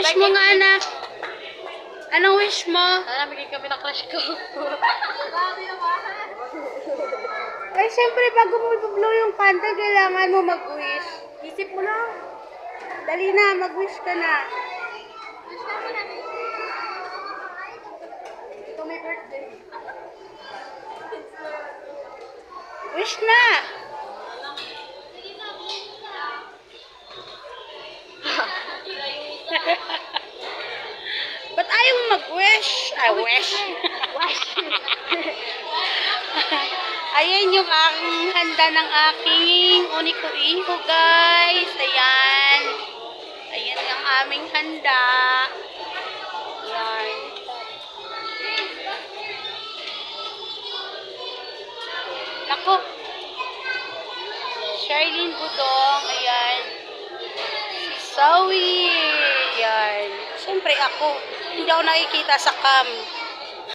Wish mo nga, anak. Anong wish mo? Sana bigyan kami ng crush ko. Ay, syempre, bago mo i-blow yung candle, kailangan mo mag-wish. Isip mo lang. Dali na, mag-wish ka na. Ito may birthday. Wish na! Ba't ayaw mo mag-wish? I wish. Ayan yung aking handa ng aking uniko-iko, guys. Ayan. Ayan yung aming handa. Ayan. Nako. Charlene Budong. Ayan. Si Zoe. Ayan. Siyempre ako. Hindi ako nakikita sa cam.